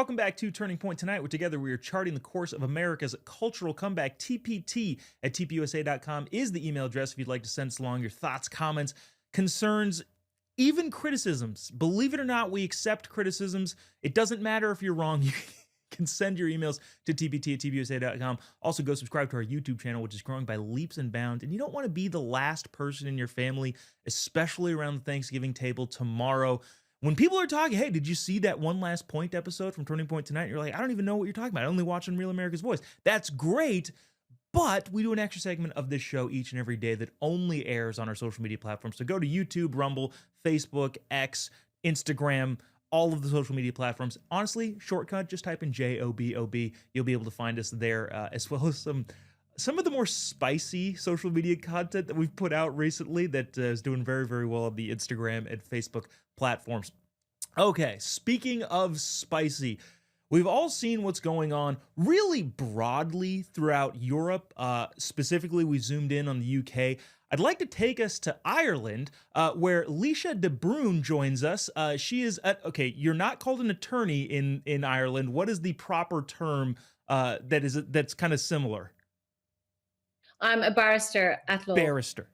Welcome back to Turning Point Tonight, where together we are charting the course of America's cultural comeback. TPT at tpusa.com is the email address if you'd like to send us along your thoughts, comments, concerns, even criticisms. Believe it or not, we accept criticisms. It doesn't matter if you're wrong. You can send your emails to tpt at tpusa.com. Also, go subscribe to our YouTube channel, which is growing by leaps and bounds. And you don't want to be the last person in your family, especially around the Thanksgiving table tomorrow. When people are talking, hey, did you see that One Last Point episode from Turning Point Tonight? You're like, I don't even know what you're talking about. I only watch on Real America's Voice. That's great, but we do an extra segment of this show each and every day that only airs on our social media platforms. So go to YouTube, Rumble, Facebook, X, Instagram, all of the social media platforms. Honestly, shortcut, just type in JOBOB. You'll be able to find us there, as well as some of the more spicy social media content that we've put out recently that is doing very, very well on the Instagram and Facebook platforms. Okay, speaking of spicy, we've all seen what's going on really broadly throughout Europe. Specifically, we zoomed in on the UK. I'd like to take us to Ireland, where Laoise de Brún joins us. She is, okay, you're not called an attorney in Ireland. What is the proper term that's kind of similar? I'm a barrister at law. Barrister.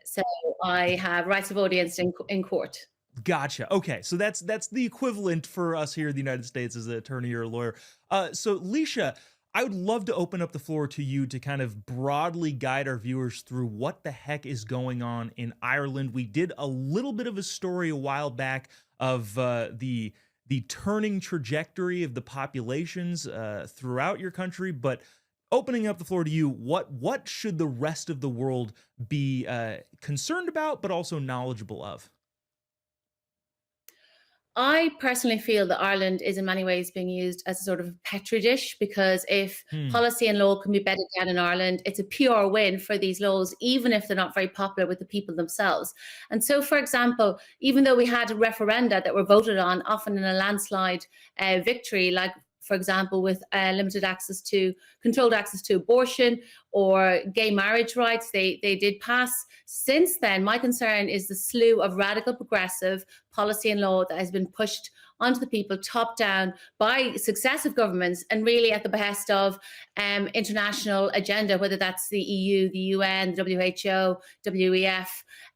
So I have rights of audience in court. Gotcha. Okay, so that's the equivalent for us here in the United States as an attorney or a lawyer. So Laoise, I would love to open up the floor to you to kind of broadly guide our viewers through what the heck is going on in Ireland. We did a little bit of a story a while back of the turning trajectory of the populations throughout your country, but opening up the floor to you, what should the rest of the world be concerned about, but also knowledgeable of? I personally feel that Ireland is in many ways being used as a sort of petri dish, because if policy and law can be bedded down in Ireland, it's a PR win for these laws, even if they're not very popular with the people themselves. And so, for example, even though we had referenda that were voted on, often in a landslide victory, like for example, with limited access to, controlled access to abortion or gay marriage rights, they did pass. Since then, my concern is the slew of radical progressive policy and law that has been pushed onto the people top down by successive governments, and really at the behest of international agenda, whether that's the EU, the UN, the WHO, WEF.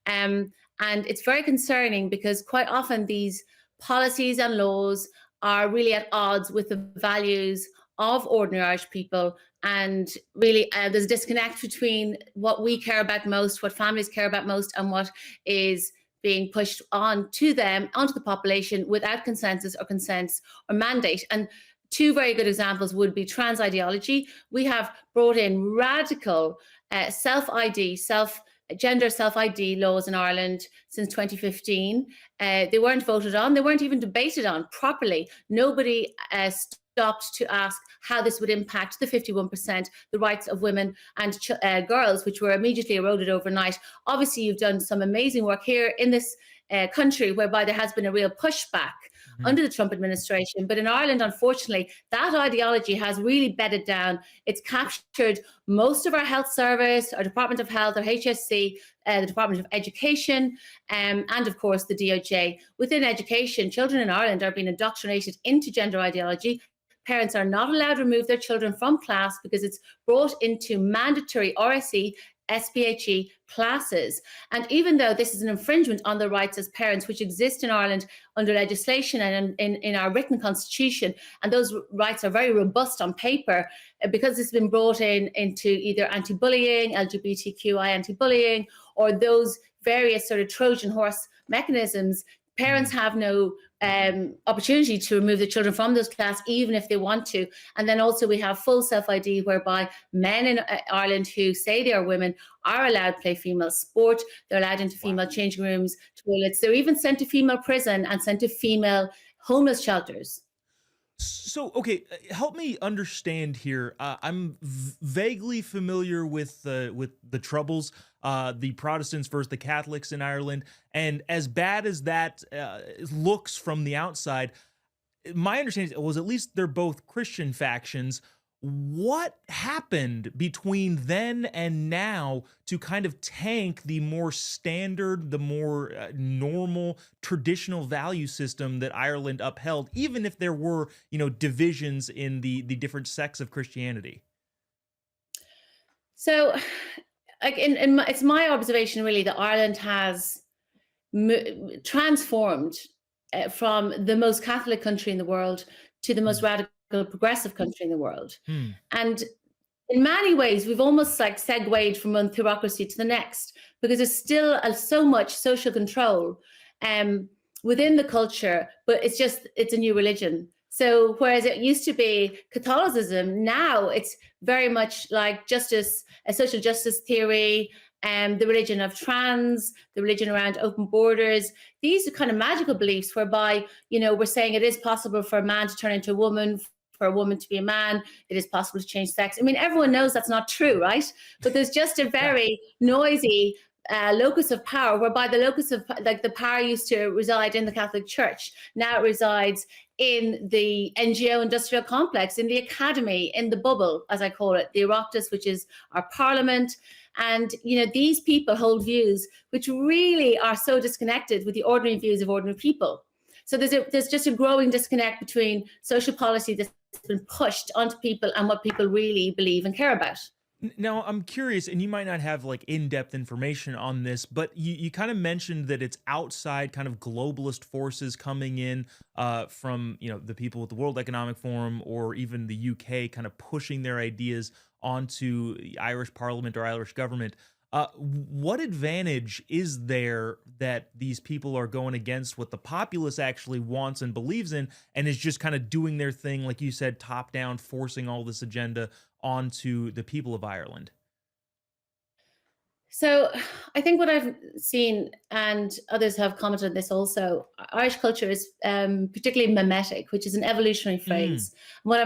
And it's very concerning because quite often these policies and laws are really at odds with the values of ordinary Irish people. And really, there's a disconnect between what we care about most, what families care about most, and what is being pushed on to them, onto the population, without consensus or consent or mandate. And two very good examples would be trans ideology. We have brought in radical self-ID, gender self-ID laws in Ireland since 2015. They weren't voted on. They weren't even debated on properly. Nobody stopped to ask how this would impact the 51%, the rights of women and girls, which were immediately eroded overnight. Obviously, you've done some amazing work here in this country, whereby there has been a real pushback under the Trump administration. But in Ireland, unfortunately, that ideology has really bedded down. It's captured most of our health service, our Department of Health, our HSC, the Department of Education, and of course the DOJ. Within education, children in Ireland are being indoctrinated into gender ideology. Parents are not allowed to remove their children from class because it's brought into mandatory RSE, SPHE classes. And even though this is an infringement on the rights as parents, which exist in Ireland under legislation and in our written constitution, and those rights are very robust on paper, because it's been brought into either anti-bullying, LGBTQI anti-bullying, or those various sort of Trojan horse mechanisms, parents have no opportunity to remove the children from those classes, even if they want to. And then also we have full self-ID, whereby men in Ireland who say they are women are allowed to play female sport. They're allowed into female changing rooms, toilets. They're even sent to female prison and sent to female homeless shelters. So, okay, help me understand here. I'm vaguely familiar with the Troubles, the Protestants versus the Catholics in Ireland, and as bad as that looks from the outside, my understanding was at least they're both Christian factions. What happened between then and now to kind of tank the more standard, the more normal, traditional value system that Ireland upheld, even if there were, divisions in the different sects of Christianity? So, like it's my observation really that Ireland has transformed from the most Catholic country in the world to the most Mm. radical progressive country in the world. Hmm. And in many ways, we've almost like segued from one theocracy to the next because there's still so much social control um, within the culture, but it's a new religion. So whereas it used to be Catholicism, now it's very much like justice, a social justice theory, the religion of trans, the religion around open borders. These are kind of magical beliefs whereby, we're saying it is possible for a man to turn into a woman, for a woman to be a man. It is possible to change sex. I mean, everyone knows that's not true, right? But there's just a Yeah. very noisy locus of power, whereby the locus of like the power used to reside in the Catholic Church. Now it resides in the NGO industrial complex, in the academy, in the bubble, as I call it, the Oireachtas, which is our parliament. And these people hold views which really are so disconnected with the ordinary views of ordinary people. So there's just a growing disconnect between social policy that's been pushed onto people and what people really believe and care about. Now, I'm curious, and you might not have like in-depth information on this, but you kind of mentioned that it's outside kind of globalist forces coming in from, the people with the World Economic Forum or even the UK kind of pushing their ideas onto the Irish Parliament or Irish government. What advantage is there that these people are going against what the populace actually wants and believes in, and is just kind of doing their thing, like you said, top down, forcing all this agenda onto the people of Ireland? So I think what I've seen, and others have commented on this also, Irish culture is particularly mimetic, which is an evolutionary Mm. phrase. What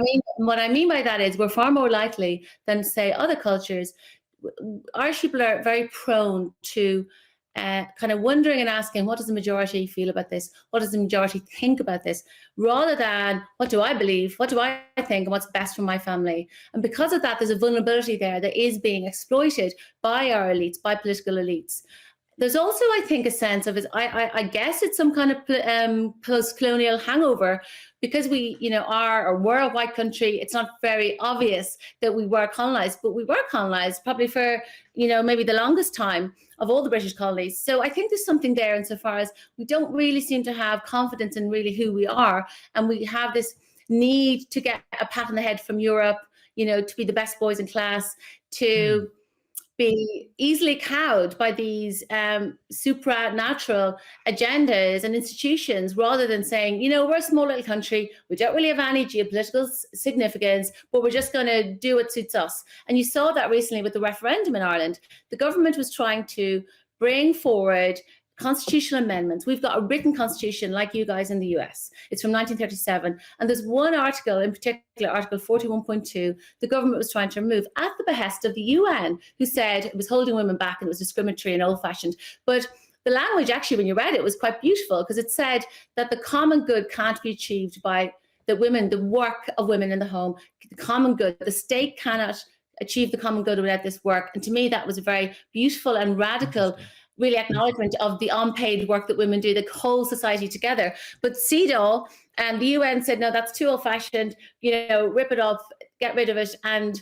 I mean by that is we're far more likely than say other cultures. Irish people are very prone to kind of wondering and asking, what does the majority feel about this? What does the majority think about this? Rather than, what do I believe? What do I think? And what's best for my family? And because of that, there's a vulnerability there that is being exploited by our elites, by political elites. There's also, I think, a sense of it. I guess it's some kind of post-colonial hangover because we're a white country. It's not very obvious that we were colonized, but we were colonized probably for maybe the longest time of all the British colonies. So I think there's something there insofar as we don't really seem to have confidence in really who we are, and we have this need to get a pat on the head from Europe, to be the best boys in class, Hmm. to be easily cowed by these supranatural agendas and institutions rather than saying, we're a small little country. We don't really have any geopolitical significance, but we're just going to do what suits us. And you saw that recently with the referendum in Ireland. The government was trying to bring forward constitutional amendments. We've got a written constitution like you guys in the US. It's from 1937. And there's one article in particular, Article 41.2, the government was trying to remove at the behest of the UN, who said it was holding women back and it was discriminatory and old-fashioned. But the language, actually, when you read it, was quite beautiful because it said that the common good can't be achieved by the work of women in the home, the common good. The state cannot achieve the common good without this work. And to me, that was a very beautiful and radical Interesting. really acknowledgement of the unpaid work that women do, the whole society together. But CEDAW and the UN said, no, that's too old fashioned, rip it off, get rid of it. And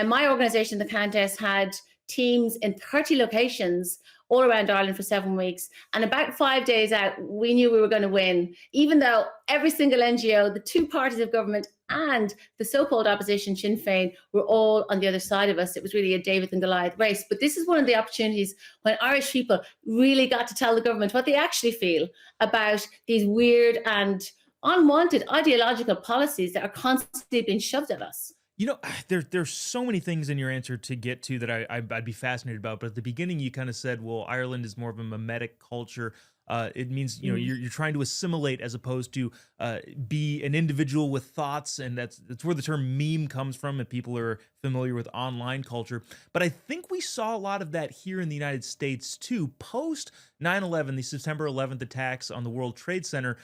my organization, the Countess, had teams in 30 locations all around Ireland for 7 weeks. And about 5 days out, we knew we were going to win, even though every single NGO, the two parties of government and the so-called opposition, Sinn Féin, were all on the other side of us. It was really a David and Goliath race. But this is one of the opportunities when Irish people really got to tell the government what they actually feel about these weird and unwanted ideological policies that are constantly being shoved at us. There's so many things in your answer to get to that I'd be fascinated about. But at the beginning, you kind of said, well, Ireland is more of a mimetic culture. It means you're trying to assimilate as opposed to be an individual with thoughts, and that's where the term meme comes from. And people are familiar with online culture. But I think we saw a lot of that here in the United States too, post 9/11, the September 11th attacks on the World Trade Center.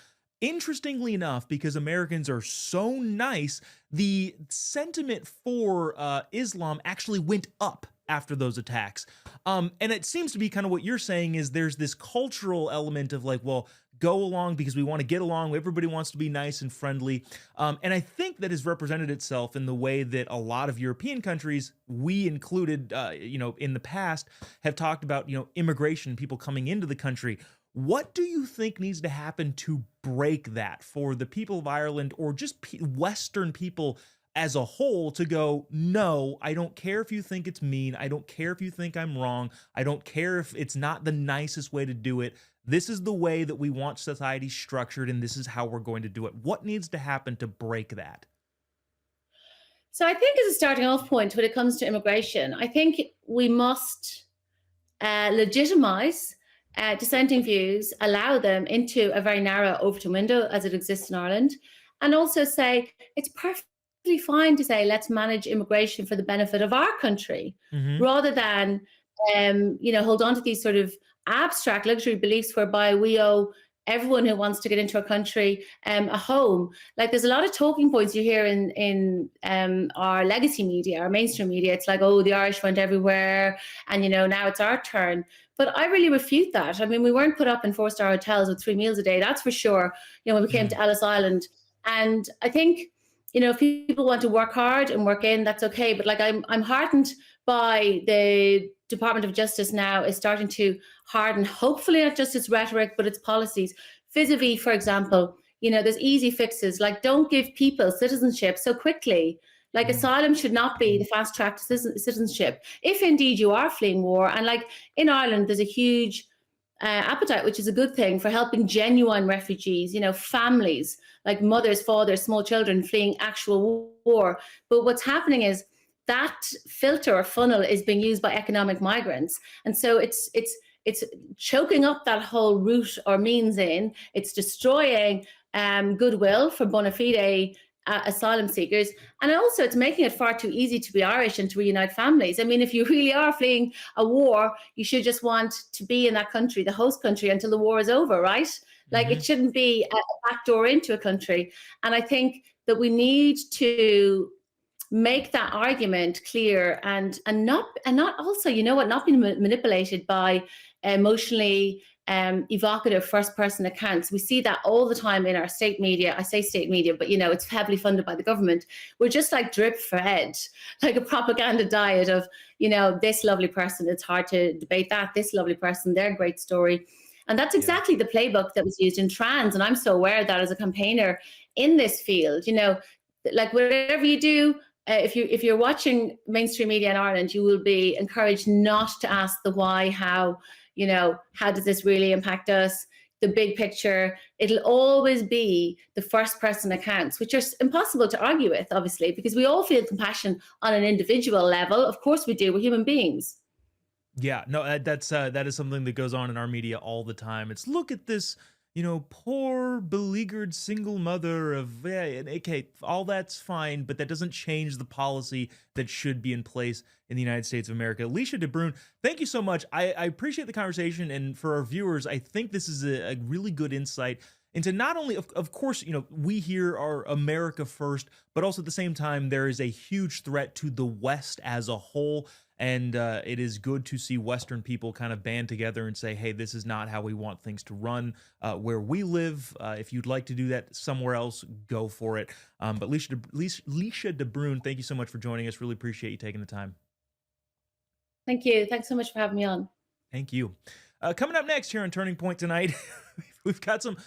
Interestingly enough, because Americans are so nice, the sentiment for Islam actually went up after those attacks. And it seems to be kind of what you're saying is there's this cultural element of like, well, go along because we want to get along. Everybody wants to be nice and friendly. And I think that has represented itself in the way that a lot of European countries, we included, in the past, have talked about, immigration, people coming into the country. What do you think needs to happen to break that for the people of Ireland or just Western people as a whole to go, no, I don't care if you think it's mean. I don't care if you think I'm wrong. I don't care if it's not the nicest way to do it. This is the way that we want society structured, and this is how we're going to do it. What needs to happen to break that? So I think as a starting off point when it comes to immigration, I think we must legitimize dissenting views, allow them into a very narrow Overton window as it exists in Ireland, and also say it's perfectly fine to say let's manage immigration for the benefit of our country, rather than hold on to these sort of abstract luxury beliefs whereby we owe everyone who wants to get into our country a home. Like there's a lot of talking points you hear in our legacy media, our mainstream media. It's like, oh, the Irish went everywhere and, now it's our turn. But I really refute that. I mean, we weren't put up in 4-star hotels with 3 meals a day, that's for sure, when we came to Ellis Island. And I think, if people want to work hard and work in, that's okay. But like I'm heartened by the Department of Justice now is starting to harden, hopefully not just its rhetoric, but its policies. Vis-a-vis, for example, there's easy fixes, like don't give people citizenship so quickly. Like asylum should not be the fast track to citizenship, if indeed you are fleeing war. And like in Ireland, there's a huge appetite, which is a good thing, for helping genuine refugees, families, like mothers, fathers, small children fleeing actual war. But what's happening is that filter or funnel is being used by economic migrants. And so it's choking up that whole route or means in. It's destroying goodwill for bona fide asylum seekers. And also it's making it far too easy to be Irish and to reunite families. I mean, if you really are fleeing a war, you should just want to be in that country, the host country, until the war is over, right? Like it shouldn't be a backdoor into a country. And I think that we need to make that argument clear and not also, not being manipulated by emotionally evocative first person accounts. We see that all the time in our state media. I say state media, but it's heavily funded by the government. We're just like drip fed, like a propaganda diet of, this lovely person, it's hard to debate that, this lovely person, their great story. And that's exactly the playbook that was used in trans. And I'm so aware of that as a campaigner in this field. Like whatever you do, if you're watching mainstream media in Ireland, you will be encouraged not to ask the why, how, how does this really impact us? The big picture. It'll always be the first person accounts, which are impossible to argue with, obviously, because we all feel compassion on an individual level. Of course we do. We're human beings. Yeah, no, that is something that goes on in our media all the time. It's look at this, poor beleaguered single mother of, okay, all that's fine, but that doesn't change the policy that should be in place in the United States of America. Laoise de Brún, thank you so much. I appreciate the conversation, and for our viewers, I think this is a really good insight into not only, of course, we here are America first, but also at the same time, there is a huge threat to the West as a whole. And it is good to see Western people kind of band together and say, hey, this is not how we want things to run where we live. If you'd like to do that somewhere else, go for it. But Laoise de Brún, thank you so much for joining us. Really appreciate you taking the time. Thank you. Thanks so much for having me on. Thank you. Coming up next here on Turning Point tonight, we've got some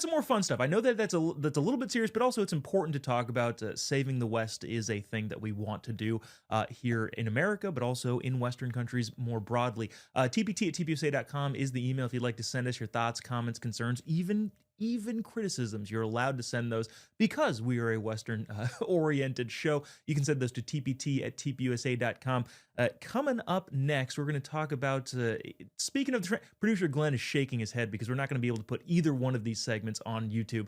more fun stuff. I know that that's a little bit serious, but also it's important to talk about. Saving the West is a thing that we want to do here in America, but also in Western countries more broadly. tpt@tpusa.com is the email if you'd like to send us your thoughts, comments, concerns, even criticisms. You're allowed to send those because we are a Western oriented show. You can send those to tpt@tpusa.com. Coming up next, we're going to talk about, speaking of producer Glenn is shaking his head because we're not going to be able to put either one of these segments on YouTube.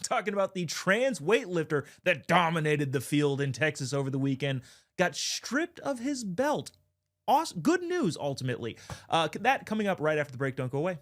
Talking about the trans weightlifter that dominated the field in Texas over the weekend, got stripped of his belt. Awesome. Good news, ultimately. That coming up right after the break. Don't go away.